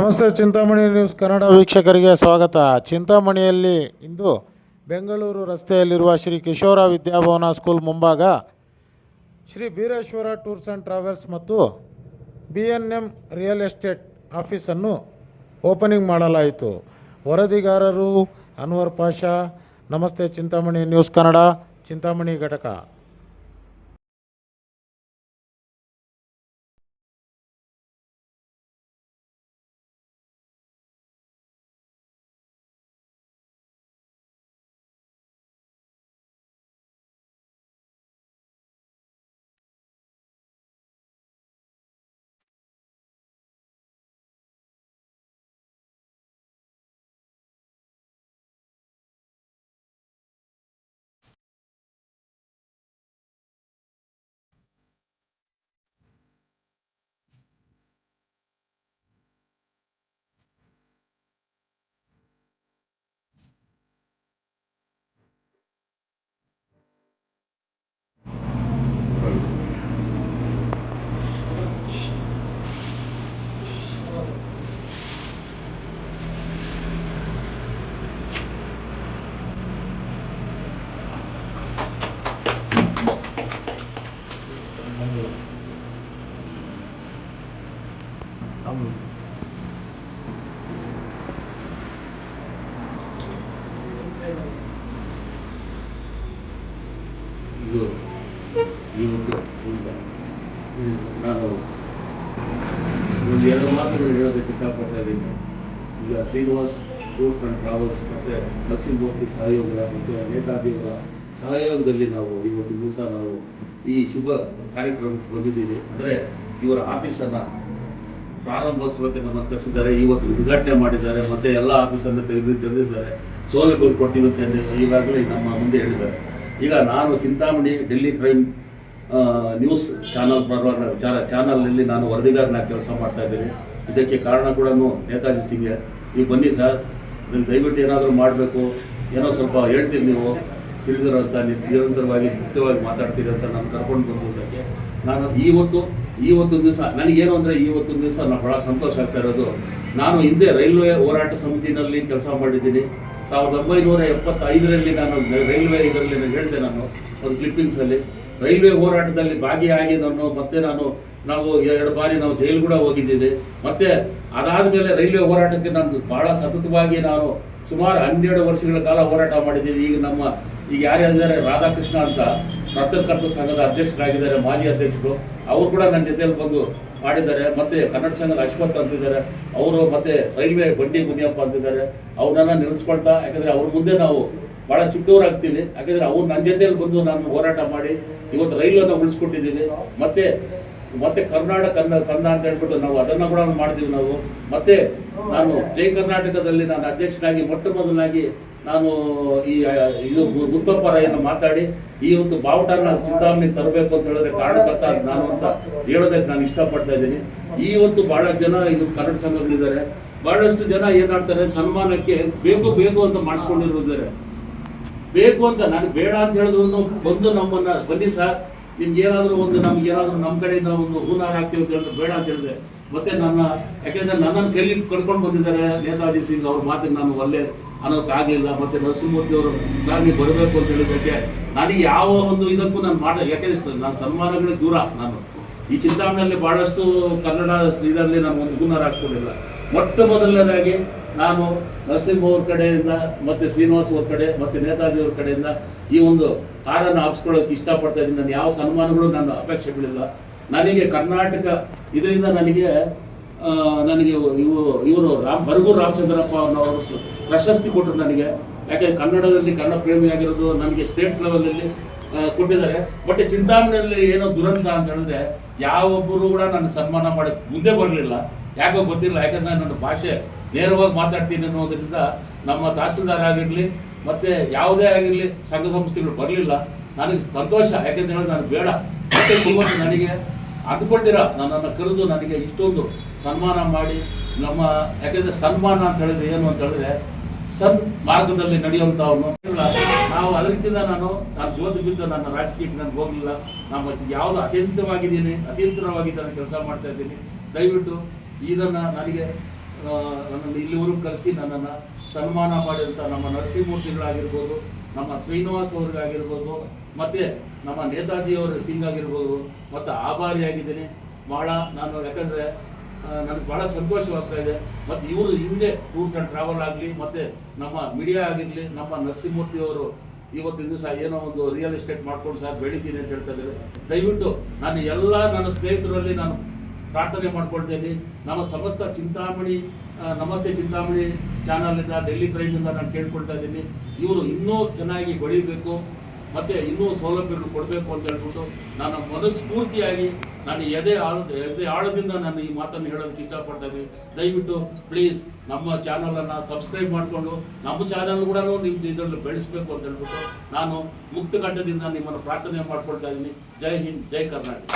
ನಮಸ್ತೆ. ಚಿಂತಾಮಣಿ ನ್ಯೂಸ್ ಕನ್ನಡ ವೀಕ್ಷಕರಿಗೆ ಸ್ವಾಗತ. ಚಿಂತಾಮಣಿಯಲ್ಲಿ ಇಂದು ಬೆಂಗಳೂರು ರಸ್ತೆಯಲ್ಲಿರುವ ಶ್ರೀ ಕಿಶೋರ ವಿದ್ಯಾಭವನ ಸ್ಕೂಲ್ ಮುಂಭಾಗ Shri Bireshwara tours and travels ಮತ್ತು BNM ರಿಯಲ್ ಎಸ್ಟೇಟ್ ಆಫೀಸನ್ನು ಓಪನಿಂಗ್ ಮಾಡಲಾಯಿತು. ವರದಿಗಾರರು ಅನ್ವರ್ ಪಾಷಾ. ನಮಸ್ತೆ. ಚಿಂತಾಮಣಿ ನ್ಯೂಸ್ ಕನ್ನಡ, ಚಿಂತಾಮಣಿ ಘಟಕ. ನಾನು ಒಂದು ಎರಡು ಮಾತುಗಳು ಹೇಳೋದಕ್ಕೆ ಇಷ್ಟಪಡ್ತಾ ಇದ್ದೀನಿ. ಈಗ ಶ್ರೀನಿವಾಸ್ ಟೂರ್ಸ್ ಆ್ಯಂಡ್ ಟ್ರಾವೆಲ್ಸ್ ಮತ್ತು ನರಸಿಂಹಮೂರ್ತಿ ಸಹಯೋಗ ಮತ್ತು ನೇತಾಜಿಯವರ ಸಹಯೋಗದಲ್ಲಿ ನಾವು ಇವತ್ತು ದಿವಸ ನಾವು ಈ ಶುಭ ಕಾರ್ಯಕ್ರಮಕ್ಕೆ ಬಂದಿದ್ದೀವಿ. ಅಂದರೆ ಇವರ ಆಫೀಸನ್ನು ಪ್ರಾರಂಭೋತ್ಸವಕ್ಕೆ ನಮ್ಮನ್ನು ತರಿಸಿದ್ದಾರೆ, ಇವತ್ತು ಉದ್ಘಾಟನೆ ಮಾಡಿದ್ದಾರೆ, ಮತ್ತು ಎಲ್ಲ ಆಫೀಸನ್ನು ತೆಗೆದಿದ್ದಾರೆ, ಸೌಲಭ್ಯ ಕೊಡ್ತೀವಿ ಅಂತ ಈಗಾಗಲೇ ನಮ್ಮ ಮುಂದೆ ಹೇಳಿದ್ದಾರೆ. ಈಗ ನಾನು ಚಿಂತಾಮಣಿ ಡೆಲ್ಲಿ ಕ್ರೈಮ್ ನ್ಯೂಸ್ ಚಾನಲ್ನಲ್ಲಿ ನಾನು ವರದಿಗಾರನಾಗಿ ಕೆಲಸ ಮಾಡ್ತಾ ಇದ್ದೀನಿ. ಇದಕ್ಕೆ ಕಾರಣ ಕೂಡ ನೇತಾಜಿ ಸಿಂಗ್. ನೀವು ಬನ್ನಿ ಸರ್, ನೀವು ದಯವಿಟ್ಟು ಏನಾದರೂ ಮಾಡಬೇಕು, ಏನೋ ಸ್ವಲ್ಪ ಹೇಳ್ತೀರಿ, ನೀವು ತಿಳಿದಿರೋಂಥ ನಿರಂತರವಾಗಿ ಮುಖ್ಯವಾಗಿ ಮಾತಾಡ್ತೀರಿ ಅಂತ ನಾನು ಕರ್ಕೊಂಡು ಬಂದಿದ್ದಕ್ಕೆ ನಾನು ಇವತ್ತು ದಿವಸ ನನಗೇನು ಅಂದರೆ ಇವತ್ತು ದಿವಸ ನಾನು ಭಾಳ ಸಂತೋಷ ಆಗ್ತಾ ಇರೋದು. ನಾನು ಹಿಂದೆ ರೈಲ್ವೆ ಹೋರಾಟ ಸಮಿತಿನಲ್ಲಿ ಕೆಲಸ ಮಾಡಿದ್ದೀನಿ. 1975ರಲ್ಲಿ ನಾನು ರೈಲ್ವೆ ಇದರಲ್ಲಿ ಹೇಳಿದೆ, ನಾನು ಒಂದು ಕ್ಲಿಪ್ಪಿಂಗ್ಸಲ್ಲಿ ರೈಲ್ವೆ ಹೋರಾಟದಲ್ಲಿ ಭಾಗಿಯಾಗಿ ನಾವು 2 ಬಾರಿ ನಾವು ಜೈಲು ಕೂಡ ಹೋಗಿದ್ದೀವಿ. ಮತ್ತು ಅದಾದ ಮೇಲೆ ರೈಲ್ವೆ ಹೋರಾಟಕ್ಕೆ ನಾನು ಭಾಳ ಸತತವಾಗಿ ನಾನು ಸುಮಾರು 12 ವರ್ಷಗಳ ಕಾಲ ಹೋರಾಟ ಮಾಡಿದ್ದೀವಿ. ಈಗ ಯಾರ್ಯಾರಿದ್ದಾರೆ, ರಾಧಾಕೃಷ್ಣ ಅಂತ ಪತ್ರಕರ್ತ ಸಂಘದ ಅಧ್ಯಕ್ಷರಾಗಿದ್ದಾರೆ, ಮಾಜಿ ಅಧ್ಯಕ್ಷರು, ಅವರು ಕೂಡ ನನ್ನ ಜೊತೆಯಲ್ಲಿ ಬಂದು ಮಾಡಿದ್ದಾರೆ. ಮತ್ತು ಕನ್ನಡ ಸಂಘದ ಅಶ್ವಥ್ ಅಂತಿದ್ದಾರೆ ಅವರು, ಮತ್ತು ರೈಲ್ವೆ ಬಂಡಿ ಮುನಿಯಪ್ಪ ಅಂತಿದ್ದಾರೆ. ಅವ್ರನ್ನ ನೆನೆಸ್ಕೊಳ್ತಾ, ಯಾಕಂದರೆ ಅವ್ರ ಮುಂದೆ ನಾವು ಭಾಳ ಚಿಕ್ಕವರಾಗ್ತೀವಿ. ಯಾಕಂದರೆ ಅವ್ರು ನನ್ನ ಜೊತೆಯಲ್ಲಿ ಬಂದು ನಾನು ಹೋರಾಟ ಮಾಡಿ ಇವತ್ತು ರೈಲನ್ನು ಉಳಿಸ್ಕೊಟ್ಟಿದ್ದೀವಿ. ಮತ್ತೆ ಕರ್ನಾಟಕ ಕಂದ ಅಂತ ಹೇಳ್ಬಿಟ್ಟು ನಾವು ಅದನ್ನು ಕೂಡ ಮಾಡಿದ್ದೀವಿ ನಾವು. ಮತ್ತು ನಾನು ಜೈ ಕರ್ನಾಟಕದಲ್ಲಿ ನಾನು ಅಧ್ಯಕ್ಷನಾಗಿ ಮೊಟ್ಟ ಮೊದಲನಾಗಿ ನಾನು ಇದು ಮುತ್ತಪ್ಪ ರಾಯನ್ನು ಮಾತಾಡಿ ಇವತ್ತು ಬಾವುಟನ ಚಿಂತಾಮಣಿ ತರಬೇಕು ಅಂತ ಹೇಳಿದ್ರೆ ಕಾರಣಕರ್ತ ನಾನು ಅಂತ ಹೇಳೋದಕ್ಕೆ ನಾನು ಇಷ್ಟಪಡ್ತಾ ಇದ್ದೀನಿ. ಇವತ್ತು ಭಾಳ ಜನ ಇವತ್ತು ಕನ್ನಡ ಸಂಘಗಳಿದ್ದಾರೆ, ಭಾಳಷ್ಟು ಜನ ಏನಾಡ್ತಾರೆ, ಸನ್ಮಾನಕ್ಕೆ ಬೇಕು ಅಂತ ಮಾಡಿಸ್ಕೊಂಡಿರೋದಿದ್ದಾರೆ. ಬೇಕು ಅಂತ ನನಗೆ ಬೇಡ ಅಂತ ಹೇಳಿದ್ರು ಬಂದು ನಮ್ಮನ್ನು ಬನ್ನಿ ಸರ್, ನಿಮ್ಗೆ ಏನಾದರೂ ನಮಗೇನಾದರೂ ನಮ್ಮ ಕಡೆಯಿಂದ ಒಂದು ಹೂನಾರ ಹಾಕ್ತೀವಿ ಅಂತ ಹೇಳಿದ್ರೆ ಬೇಡ ಅಂತ ಹೇಳಿದೆ. ಮತ್ತು ಯಾಕೆಂದರೆ ನನ್ನನ್ನು ಕೈಲಿ ಕರ್ಕೊಂಡು ಬಂದಿದ್ದಾರೆ ನೇತಾಜಿ ಸಿಂಗ್. ಅವ್ರ ಮಾತಿಗೆ ನಾನು ಒಳ್ಳೆ ಅನ್ನೋಕ್ಕಾಗಲಿಲ್ಲ. ಮತ್ತು ನರಸಿಂಹಮೂರ್ತಿ ಅವರು ನಾನು ಬರಬೇಕು ಅಂತ ಹೇಳಿದ್ದಕ್ಕೆ ನನಗೆ ಯಾವ ಒಂದು ಇದಕ್ಕೂ ನಾನು ಯಾಕೆಂದ್ರೆ ನಾನು ಸನ್ಮಾನಗಳೇ ದೂರ. ನಾನು ಈ ಚಿಂತಾಮಣಿಯಲ್ಲಿ ಭಾಳಷ್ಟು ಕನ್ನಡ ಇದರಲ್ಲಿ ನಾನು ಒಂದು ಹೂನಾರ ಹಾಕ್ಕೊಂಡಿಲ್ಲ. ಮೊಟ್ಟ ಮೊದಲನೇದಾಗಿ ನಾನು ನರಸಿಂಹ ಅವ್ರ ಕಡೆಯಿಂದ ಮತ್ತು ಶ್ರೀನಿವಾಸ್ ಅವ್ರ ಕಡೆ ಮತ್ತು ನೇತಾಜಿ ಅವ್ರ ಕಡೆಯಿಂದ ಈ ಒಂದು ಹಾರನ್ನು ಹಾಕ್ಸ್ಕೊಳ್ಳೋಕೆ ಇಷ್ಟಪಡ್ತಾ ಇದ್ದೀನಿ. ನಾನು ಯಾವ ಸನ್ಮಾನಗಳು ನನ್ನ ಅಪೇಕ್ಷೆಗಳಿಲ್ಲ. ನನಗೆ ಕರ್ನಾಟಕ ಇದರಿಂದ ನನಗೆ ಇವರು ಬರಗೂರು ರಾಮಚಂದ್ರಪ್ಪ ಅನ್ನೋರು ಪ್ರಶಸ್ತಿ ಕೊಟ್ಟರು ನನಗೆ. ಯಾಕೆಂದರೆ ಕನ್ನಡ ಪ್ರೇಮಿಯಾಗಿರೋದು ನನಗೆ ಸ್ಟೇಟ್ ಲೆವೆಲಲ್ಲಿ ಕೊಟ್ಟಿದ್ದಾರೆ. ಬಟ್ ಚಿಂತಾಮಣಿಯಲ್ಲಿ ಏನೋ ದುರಂತ ಅಂತ ಹೇಳಿದ್ರೆ ಯಾವೊಬ್ಬರು ಕೂಡ ನನ್ನ ಸನ್ಮಾನ ಮಾಡೋಕ್ಕೆ ಮುಂದೆ ಬರಲಿಲ್ಲ. ಯಾಕೋ ಗೊತ್ತಿಲ್ಲ. ಯಾಕಂದರೆ ನನ್ನ ಭಾಷೆ ನೇರವಾಗಿ ಮಾತಾಡ್ತೀನಿ ಅನ್ನೋದರಿಂದ ನಮ್ಮ ತಹಸೀಲ್ದಾರ್ ಆಗಿರಲಿ ಮತ್ತು ಯಾವುದೇ ಆಗಿರಲಿ ಸಂಘ ಸಂಸ್ಥೆಗಳು ಬರಲಿಲ್ಲ. ನನಗೆ ಸಂತೋಷ. ಯಾಕೆಂತ ಹೇಳಿದ್ರೆ ನಾನು ಬೇಡ, ಮತ್ತೆ ಇವತ್ತು ನನಗೆ ಅಂದ್ಕೊಂಡಿರ ನನ್ನನ್ನು ಕರೆದು ನನಗೆ ಇಷ್ಟೊಂದು ಸನ್ಮಾನ ಮಾಡಿ ಯಾಕೆಂದರೆ ಸನ್ಮಾನ ಅಂತ ಹೇಳಿದ್ರೆ ಏನು ಅಂತ ಹೇಳಿದ್ರೆ ಮಾರ್ಗದಲ್ಲಿ ನಡೆಯುವಂಥವನು. ನಾವು ಅದಕ್ಕಿಂತ ನಾನು ಜೋತು ಬಿದ್ದು ನನ್ನ ರಾಜಕೀಯಕ್ಕೆ ನಾನು ಹೋಗಲಿಲ್ಲ. ನಾನು ಯಾವುದು ಅತ್ಯಂತರವಾಗಿ ಕೆಲಸ ಮಾಡ್ತಾ ಇದ್ದೀನಿ. ದಯವಿಟ್ಟು ಇದನ್ನು ನನಗೆ ನನ್ನನ್ನು ಇಲ್ಲಿವರೆಗೂ ಕರೆಸಿ ನನ್ನನ್ನು ಸನ್ಮಾನ ಮಾಡಿದಂಥ ನಮ್ಮ ನರಸಿಂಹಮೂರ್ತಿಗಳಾಗಿರ್ಬೋದು, ನಮ್ಮ ಶ್ರೀನಿವಾಸ್ ಅವ್ರಿಗಾಗಿರ್ಬೋದು, ಮತ್ತು ನಮ್ಮ ನೇತಾಜಿಯವರ ಸಿಂಗ್ ಆಗಿರ್ಬೋದು, ಮತ್ತು ಆಭಾರಿಯಾಗಿದ್ದೀನಿ ಭಾಳ ನಾನು. ಯಾಕಂದರೆ ನನಗೆ ಭಾಳ ಸಂತೋಷವಾಗ್ತಾ ಇದೆ. ಮತ್ತು ಇವರು ಹಿಂದೆ ಟೂರ್ಸ್ ಆ್ಯಂಡ್ ಟ್ರಾವೆಲ್ ಆಗಲಿ, ಮತ್ತು ನಮ್ಮ ಮೀಡಿಯಾ ಆಗಿರಲಿ, ನಮ್ಮ ನರಸಿಂಹಮೂರ್ತಿಯವರು ಇವತ್ತಿನ ದಿವಸ ಏನೋ ಒಂದು ರಿಯಲ್ ಎಸ್ಟೇಟ್ ಮಾಡ್ಕೊಂಡು ಸರ್ ಬೆಳಿತೀನಿ ಅಂತ ಹೇಳ್ತಾ ಇದ್ದಾರೆ. ದಯವಿಟ್ಟು ನಾನು ಎಲ್ಲ ನನ್ನ ಸ್ನೇಹಿತರಲ್ಲಿ ನಾನು ಪ್ರಾರ್ಥನೆ ಮಾಡ್ಕೊಳ್ತೇನೆ. ನಮ್ಮ ಸಮಸ್ತ ಚಿಂತಾಮಣಿ ನಮಸ್ತೆ ಚಿಂತಾಮಣಿ ಚಾನಲಿಂದ, ಡೆಲ್ಲಿ ಕ್ರೈಮಿಂದ ನಾನು ಕೇಳ್ಕೊಳ್ತಾ ಇದ್ದೀನಿ, ಇವರು ಇನ್ನೂ ಚೆನ್ನಾಗಿ ಬೆಳೀಬೇಕು ಮತ್ತು ಇನ್ನೂ ಸೌಲಭ್ಯಗಳು ಕೊಡಬೇಕು ಅಂತ ಹೇಳ್ಬಿಟ್ಟು ನಾನು ಮನಸ್ಫೂರ್ತಿಯಾಗಿ ನಾನು ಎದೆ ಆಳದಿಂದ ನಾನು ಈ ಮಾತನ್ನು ಹೇಳೋದಕ್ಕೆ ಇಷ್ಟಪಡ್ತಾ ಇದ್ದೀನಿ. ದಯವಿಟ್ಟು ಪ್ಲೀಸ್ ನಮ್ಮ ಚಾನಲನ್ನು ಸಬ್ಸ್ಕ್ರೈಬ್ ಮಾಡಿಕೊಂಡು ನಮ್ಮ ಚಾನಲ್ ಕೂಡ ನಿಮ್ದು ಇದರಲ್ಲಿ ಬೆಳೆಸಬೇಕು ಅಂತ ಹೇಳ್ಬಿಟ್ಟು ನಾನು ಮುಕ್ತಕಂಠದಿಂದ ನಿಮ್ಮನ್ನು ಪ್ರಾರ್ಥನೆ ಮಾಡ್ಕೊಳ್ತಾ ಇದ್ದೀನಿ. ಜೈ ಹಿಂದ್, ಜೈ ಕರ್ನಾಟಕ.